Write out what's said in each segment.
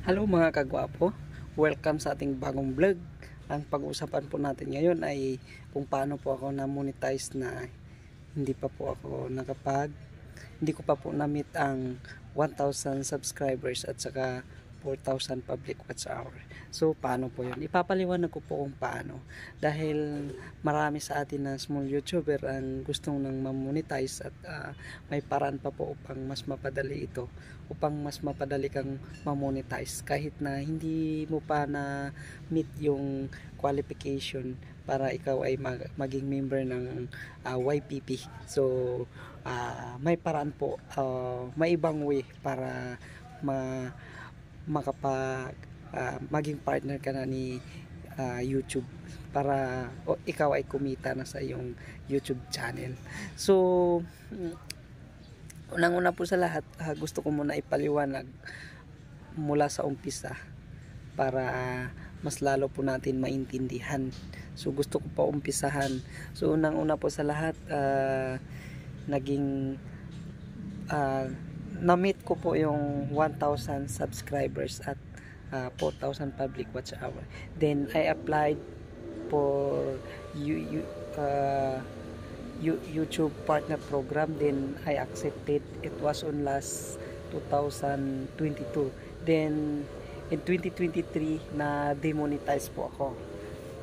Hello mga kagwapo, welcome sa ating bagong vlog. Ang pag-uusapan po natin ngayon ay kung paano po ako na-monetize na hindi pa po ako hindi ko pa po na-meet ang 1,000 subscribers at saka 4,000 public watch hour. So paano po yun? Ipapaliwanag ko po kung paano. Dahil marami sa atin na small YouTuber ang gustong nang ma-monetize at may paraan pa po upang mas mapadali ito. Upang mas mapadali kang ma-monetize kahit na hindi mo pa na meet yung qualification para ikaw ay maging member ng YPP. So may paraan po, may ibang way para maging partner ka na ni YouTube para ikaw ay kumita na sa iyong YouTube channel. So unang-una po sa lahat, gusto ko muna ipaliwanag mula sa umpisa para mas lalo po natin maintindihan. So gusto ko pa umpisahan. So unang-una po sa lahat, na-meet ko po yung 1,000 subscribers at 4,000 public watch hour. Then I applied for YouTube partner program. Then I accepted. It was on last 2022. Then in 2023 na demonetize po ako.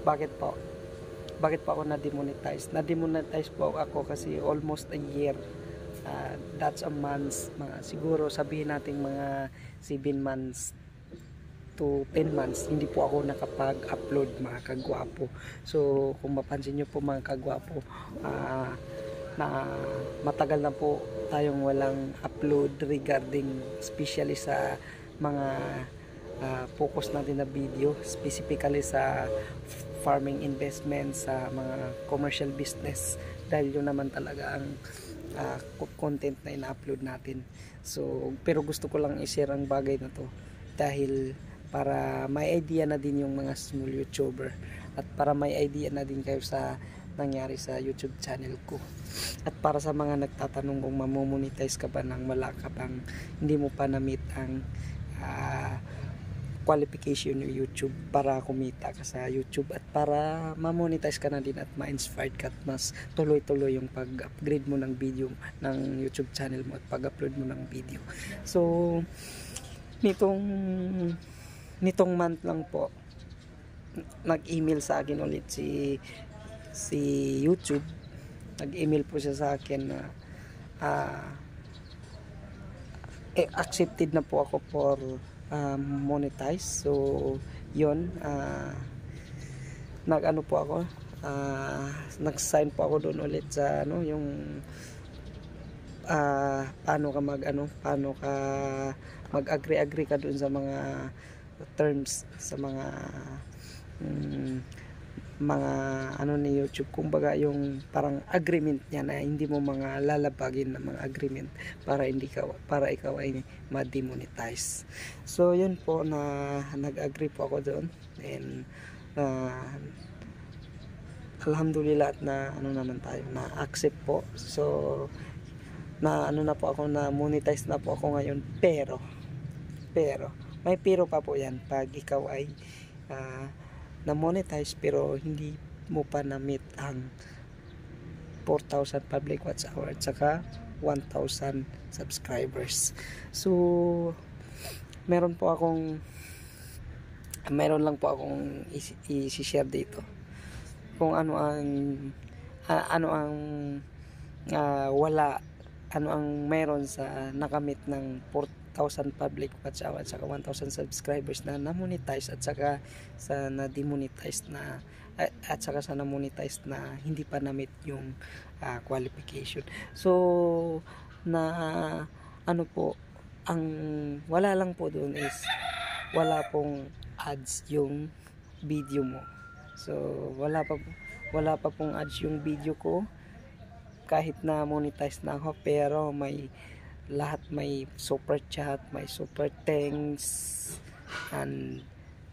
Bakit po ako na demonetize? Na demonetize po ako kasi almost a year. That's a month, siguro sabihin natin mga 7 months to 10 months hindi po ako nakapag-upload mga kagwapo. So kung mapansin nyo po mga kagwapo, na matagal na po tayong walang upload regarding especially sa mga focus natin na video, specifically sa farming investment, sa mga commercial business, dahil yun naman talaga ang content na ina-upload natin. So pero gusto ko lang i-share ang bagay na to dahil para may idea na din yung mga small YouTuber at para may idea na din kayo sa nangyari sa YouTube channel ko. At para sa mga nagtatanong kung mamomonetize ka ba nang wala ka pang hindi mo pa na-meet ang qualification ng YouTube para kumita ka sa YouTube at para ma-monetize ka na din at ma-inspired ka at mas tuloy-tuloy yung pag-upgrade mo ng video ng YouTube channel mo at pag-upload mo ng video. So nitong month lang po nag-email sa akin ulit si YouTube. Nag-email po siya sa akin na accepted na po ako for monetize. So yun, nag-ano po ako, nag-sign po ako doon ulit sa yung paano ka mag-agree ka doon sa mga terms, sa mga ni YouTube, kumbaga yung parang agreement niya na hindi mo mga lalabagin na mga agreement para ikaw ay ma-demonetize. So yun po, na nag-agree po ako doon, and alhamdulillah at na naman tayo na accept po. So na po ako, na monetize na po ako ngayon, pero may pero pa po yan pag ikaw ay na-monetize pero hindi mo pa na-meet ang 4,000 public watch hour at saka 1,000 subscribers. So meron lang po akong i-share dito kung ano ang meron sa nakamit ng 4,000 public watch hour at saka 1,000 subscribers na na-monetize at saka sa na-demonetize na at saka sa na-monetize na hindi pa na-meet yung qualification. So po, ang wala lang po doon is wala pong ads yung video mo. So wala pa pong ads yung video ko kahit na monetize na ako, pero may super chat, may super thanks, and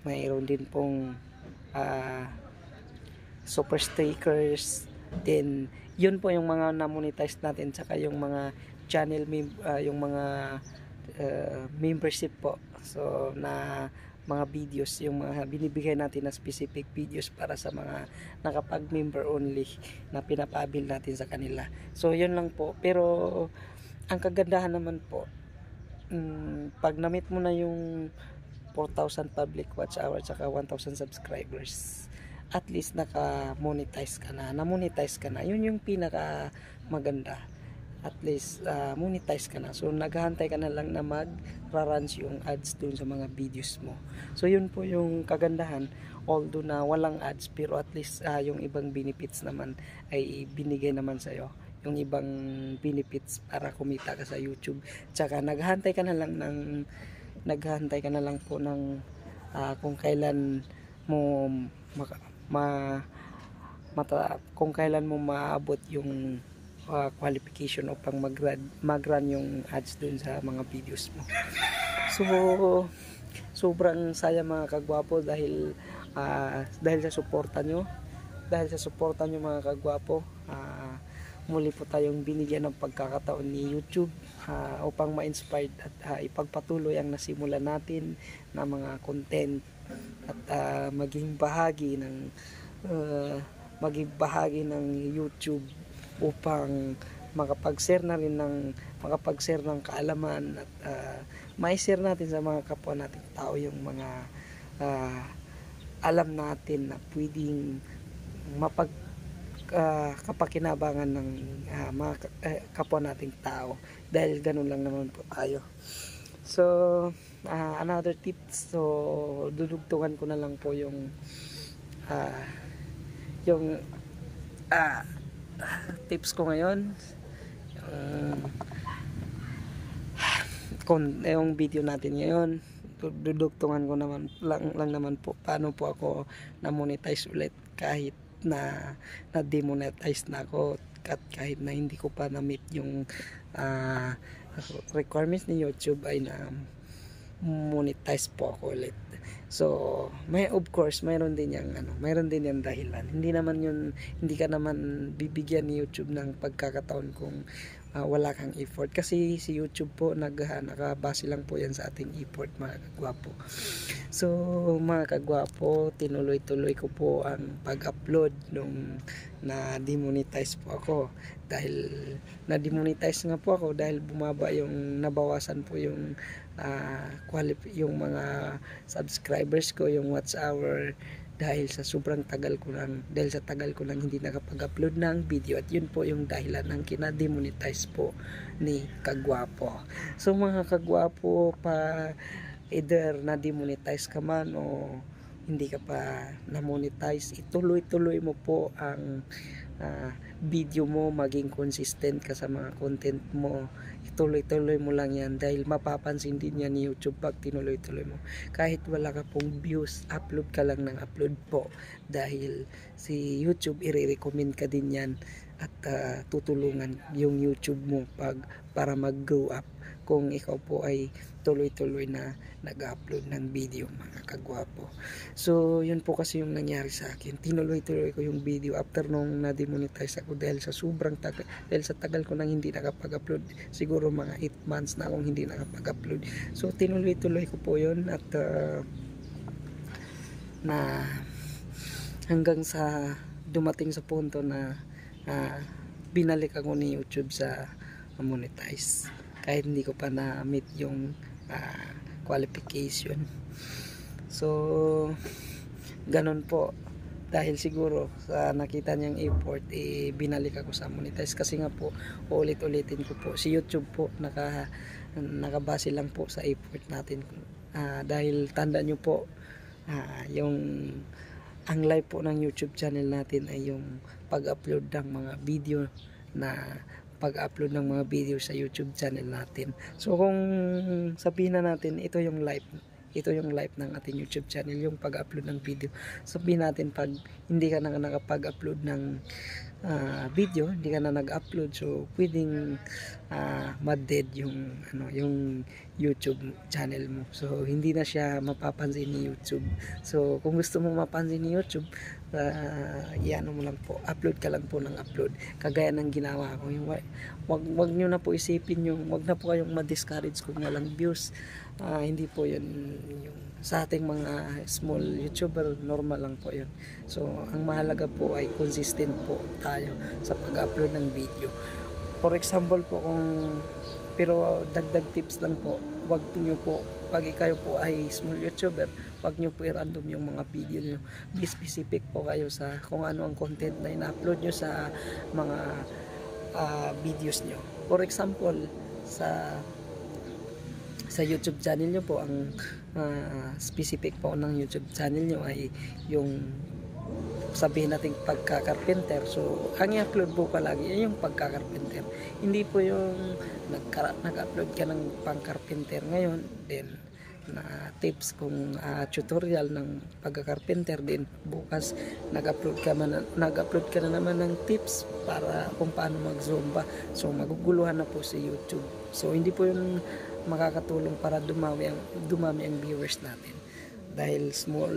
mayroon din pong super stickers. Then yun po yung mga na-monetize natin, saka yung mga channel yung mga membership po. So na mga videos, yung mga binibigay natin na specific videos para sa mga nakapag-member only na pinapabil natin sa kanila. So yun lang po. Pero ang kagandahan naman po, pag na-meet mo na yung 4,000 public watch hour tsaka 1,000 subscribers, at least naka-monetize ka na, na-monetize ka na. Yun yung pinaka maganda. At least monetize ka na. So naghahantay ka na lang na mag-runs yung ads dun sa mga videos mo. So yun po yung kagandahan, although na walang ads, pero at least yung ibang benefits naman ay binigay naman sa'yo, yung ibang benefits para kumita ka sa YouTube. Tsaka naghahantay ka na lang po ng kung kailan mo kung kailan mo maabot yung qualification upang mag-run yung ads dun sa mga videos mo. So sobrang saya mga kagwapo dahil sa suporta nyo, mga kagwapo. Muli po tayong binigyan ng pagkakataon ni YouTube upang ma-inspired at ipagpatuloy ang nasimula natin na mga content at maging bahagi ng YouTube upang makapag-share ng kaalaman at mai-share natin sa mga kapwa nating tao yung mga alam natin na pwedeng kapakinabangan ng mga kapwa nating tao, dahil ganun lang naman po tayo. So another tips, so dudugtungan ko na lang po yung tips ko ngayon, yung video natin ngayon. Dudugtungan ko naman lang naman po paano po ako na-monetize ulit kahit na demonetize na ako, at kahit na hindi ko pa na-meet yung requirements ni YouTube ay na monetize po ako ulit. So of course mayroon din yung dahilan. Hindi ka naman bibigyan ni YouTube ng pagkakataon kung wala kang effort, kasi si YouTube po nakabase lang po yan sa ating effort, mga kagwapo. So mga kagwapo, tinuloy-tuloy ko po ang pag-upload nung na-demonetize po ako, dahil na-demonetize nga po ako dahil nabawasan po yung yung mga subscribers ko, yung watch hour, dahil sa tagal ko lang hindi nakapag-upload ng video, at yun po yung dahilan ng kina-demonetize po ni kagwapo. So mga kagwapo, either na-demonetize ka man o hindi ka pa na-monetize, ituloy-tuloy mo po ang video mo, maging consistent ka sa mga content mo. Ituloy-tuloy mo lang yan, dahil mapapansin din yan ni YouTube pag tinuloy-tuloy mo. Kahit wala ka pong views, upload ka lang ng upload po, dahil si YouTube i-recommend ka din yan, at tutulungan yung YouTube mo para mag-grow up kung ikaw po ay tuloy-tuloy na nag-upload ng video, mga kagwapo. So yun po kasi yung nangyari sa akin, tinuloy-tuloy ko yung video after nung na-demonetize ako, dahil sa tagal ko nang hindi nakapag-upload, siguro mga 8 months na akong hindi nakapag-upload. So tinuloy-tuloy ko po yun, at na hanggang sa dumating sa punto na binalik ako ni YouTube sa monetize, kahit hindi ko pa na-meet yung qualification. So ganun po, dahil siguro sa nakita niyang effort, binalik ako sa monetize, kasi nga po ulit-ulitin ko po, si YouTube po nakabase lang po sa effort natin, dahil tanda nyo po, ang live po ng YouTube channel natin ay yung pag-upload ng mga video sa YouTube channel natin. So kung sabihin na natin ito yung live ng ating YouTube channel, yung pag-upload ng video, sabihin natin pag hindi ka na nakapag-upload ng video, hindi ka na nag-upload, so pwedeng mad-dead yung yung YouTube channel mo. So hindi na siya mapapansin ni YouTube. So kung gusto mo mapansin ni YouTube, iano mo lang po, upload ka lang po ng upload. Kagaya ng ginawa ko, yung wag niyo na po isipin yung, wag na po kayong ma-discourage kung walang views. Hindi po yun yung sa ating mga small YouTuber, normal lang po yun. So ang mahalaga po ay consistent po tayo sa pag-upload ng video. For example po, pero dagdag tips lang po, wag niyo po, pag kayo po ay small YouTuber, wag niyo po i-random yung mga video niyo. Be specific po kayo sa kung ano ang content na ina-upload niyo sa mga videos niyo. For example, sa YouTube channel nyo po, ang specific po ng YouTube channel nyo ay yung sabihin natin pagka-carpenter. So ang i-upload po palagi ay yung pagka-carpenter, hindi po yung nag-upload ka ng pang-carpenter ngayon, then na tips kung tutorial ng pagka-carpenter, din bukas nag-upload ka na naman ng tips para kung paano mag-zumba. So maguguluhan na po si YouTube. So hindi po yun makakatulong para dumami ang viewers natin, dahil small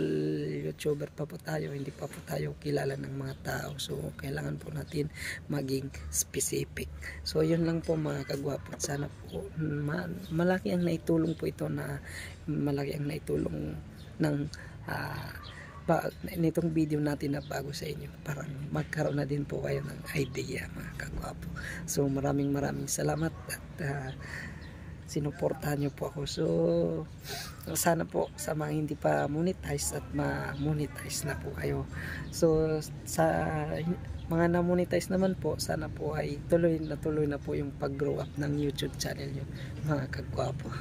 YouTuber pa po tayo, hindi pa po tayo kilala ng mga tao. So kailangan po natin maging specific. So yun lang po mga kagwapo, sana po malaki ang naitulong po ito, na malaki ang naitulong ng nitong video natin na bago sa inyo, parang magkaroon na din po kayo ng idea mga kagwapo. So maraming salamat at sinuportahan nyo po ako. So sana po sa mga hindi pa monetize at ma-monetize na po kayo. So sa mga na-monetize naman po, sana po ay tuloy na po yung pag-grow up ng YouTube channel nyo mga kagwapo.